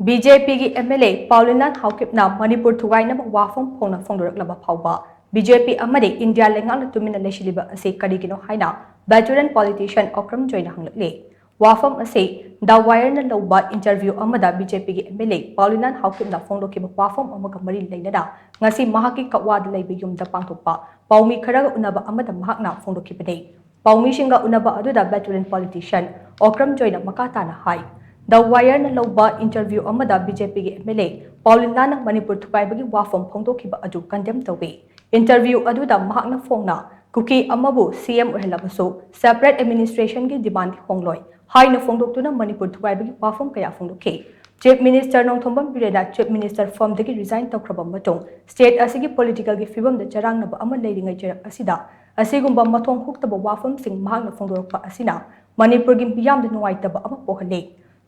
BJP की MLA Paolienlal Haokip na Manipur Thugainaba wapham phongna phongdoraklaba phaoba BJP amadi India Leingak Tuminna leishilliba ase Karigino haina Veteran Politician Okram Joy na hanglakli wapham ase the wire na loba interview amada BJP ki MLA Paolienlal Haokip na phongdokiba wapham amaga mari leinada ngasi mahaki kawad leibe yumda pangthokpa paumi kharaga unaba amada mahakna phongdokibane paumi singa unaba aduda Veteran Politician Okram Joy na makata na hai The Wire na loba interview amada BJP ki MLA Paolienlal na Manipur Thugainaba wapham phongdokiba adu condemn tawbe interview aduda mahakna phongna kuki amabu CM ohelabaso separate administration ki demand hongloi haina phongdoktuna Manipur Thugainaba wapham kaya phongdoke Chief Minister Nongthombam Bireda Chief Minister form dagi resign tawkraba matong state asigi political ki fibam da charangnaba ama leiringai cherak asida asigumba mathong huktaba wapham sing mahakna phongdorakpa asina Manipur gi miyam da nuwaitaba ama pohale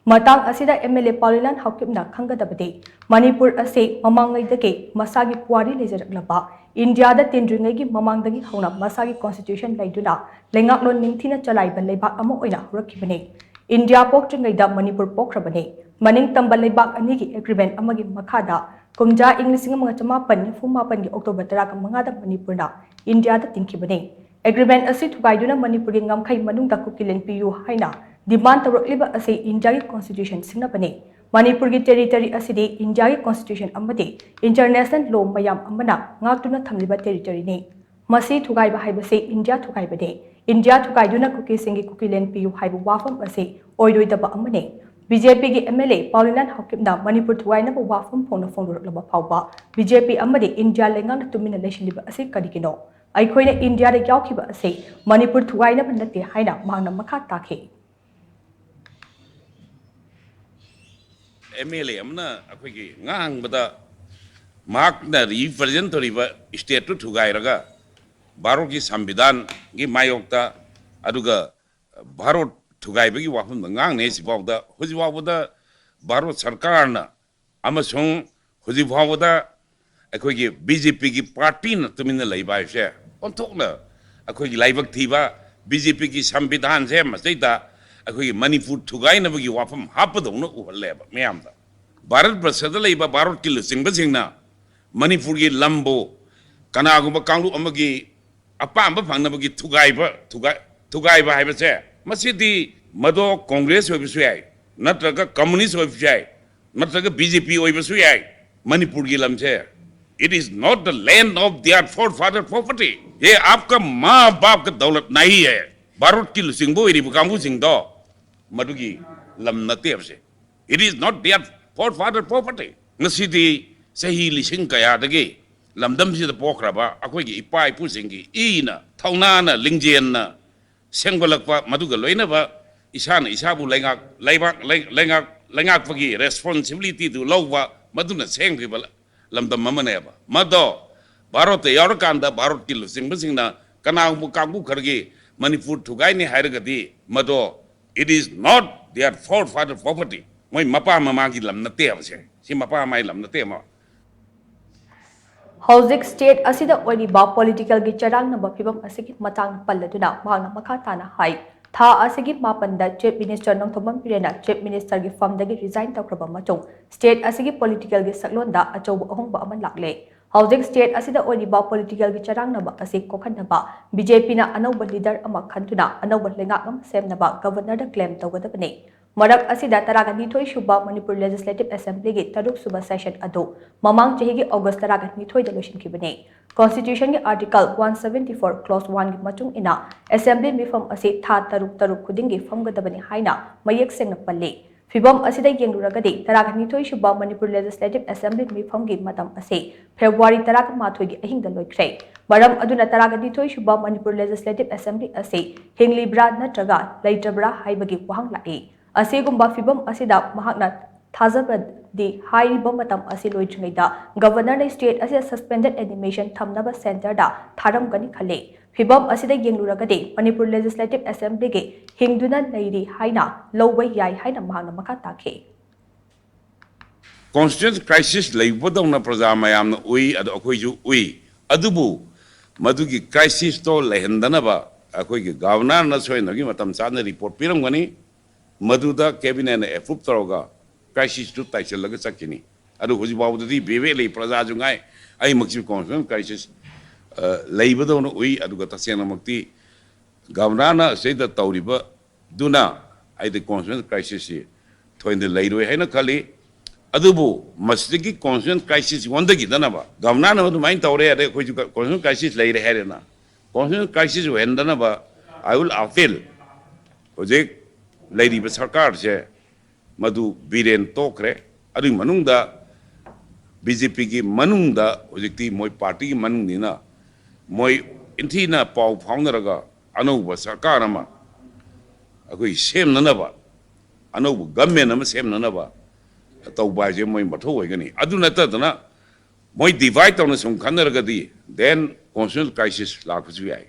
Matang asida MLA Paolienlal Haokip na khangadabade Manipur ase mamangai dake masagi puari leizaraklaba India da tindringai gi mamangdagi hauna masagi constitution laiduna Leingak lon ningthina chalaiba leibak ama oina hurakibane India poktringai da Manipur pokrabane maning tamba leibak ani gi agreement amagi makhada kumja inglising mga chamapan fumapan gi October 15 da Manipur na India da tingkibane agreement ase thugaiduna Manipur gi ngamkhai manungda kukilen piyu haina demand tawrakliba ase India ki constitution singnapane Manipur ki territory asidi India ki constitution amade international law mayam amana ngaktuna thamliba territory ne masi thugaiba haibase India thugaibade India thugaiduna kuki singi kukilen piyu haibu wapham ase oidoidaba amane BJP ki MLA Paolienlal Haokip na Manipur Thugainaba wapham phongna phongdoraklaba phaoba BJP amade India Leingak Tuminna leishilliba ase Karigino aikhoina India da yaukhiba ase Manipur Thugainaba nate haina mangna makha takhe MLA amna akhoi ngang bada mark na represent toriba state to thugairaga baro ki sambidan gi mayokta aduga baro thugaibagi wapham ngang ne sibawda hujibawda baro sarkar na amasong hujibawda akhoi gi BJP ki party na tuminna leiba se onthokna akhoi gi laibak thiba BJP ki sambidan se masaita अखोई मणिपुर थुगाइनबगी वाफम हापदौन उहल्लेबा मयामदा भारत वर्षदा लैबा भारत की लुचिंगबसिंगना मणिपुर की लंबो कनागुब कांगलु अमगी अपांब फंगनबगी थुगाइबा हाइबसे मसिदी मदो कांग्रेस होबिसु याय नत्रगा communist होबिसु याय नत्रगा BJP होबिसु याय मणिपुर की लमसे it is not the land of their forefather property ये आपका मां बाप का दौलत नहीं है भारत की लुचिंगबो इरिबु कांगु सिंगदो Madugi lam natebse. It is not their forefather property. Ngasidi sahi lising kaya dagi lamdam si the pokraba akwegi ipai pusingi ina taunana lingjena sengbalakpa maduga loinaba isana isabu Leingak pagi responsibility to lawa maduna sengibala lamdam mamaneba mado barot yarakanda barot ki lusing basingna kanang kamu kargi Manipur Thugaini hairagadi mado It is not their forefather property. Moi mapa mamagi lam nate abse. Si mapa mai lam nate ma. Housing state asida oiniba political gi charang na bapibam asigi matang palladuna mahangna makhatana hai. Tha asigi mapanda Chief Minister Nongthombam Bireda Chief Minister gi form dagi resign tawkraba matong state asigi political gi saklonda achouba ahongba aman lakle. Housing state asida oiniba political gi charang naba asig kokhanaba BJP na anauba leader ama khantuna anauba Leingak am semnaba governor da claim tawgadabane marak asida taragani thoi shuba Manipur Legislative Assembly gi taruk suba session ado mamang chahi gi August taragani thoi da loshin kibane Constitution gi article 174 clause 1 gi machung ina assembly mifam ase tha taruk khuding gi famgadabani haina mayek sengna palle Fibam asida yengluragadi taragani thoi shuba Manipur Legislative Assembly mifam gi matam ase February tarak mathoi gi ahingda loikre maram aduna taragani thoi shuba Manipur Legislative Assembly ase hinglibra natraga leitabra haibagi wahanglai ase gumba fibam asida mahakna thazabadi haiba matam ase loitringaida governor na state ase suspended animation thamnaba center da tharam gani khale Fibam asida yengluragadi Manipur Legislative Assembly gi hingduna leiri haina lowai yai haina mahangna makatake Constitutional crisis leibodona praja mayamna ui adu akoiju ui adubu madugi crisis to lehendanaba akoigi governor na soinagi matam sana report piramgani maduda cabinet na approve toroga crisis to taisel laga sakini adu hoji babu di bebe le praja jungai ai makchi constitutional crisis leiba do no ui adu ga tasena makti governor say the tauriba duna ai the constitutional crisis thoin the leiroi haina khali adubu masjid constitutional crisis wanda gi dana ba governor na main taure ade khoi constitutional crisis leire here na constitutional crisis wendana ba I will appeal project lady ba sarkar se madu biren tokre adu manungda BJP ki manungda ojekti moi party ki manung dina moi intina pau phongna raga anauba sarkar ama akoi sem nana ba anauba government ama sem nana ba tauba je moi matho hoigani adu nata dana moi divide on sum khanna raga di then constitutional crisis la khu yai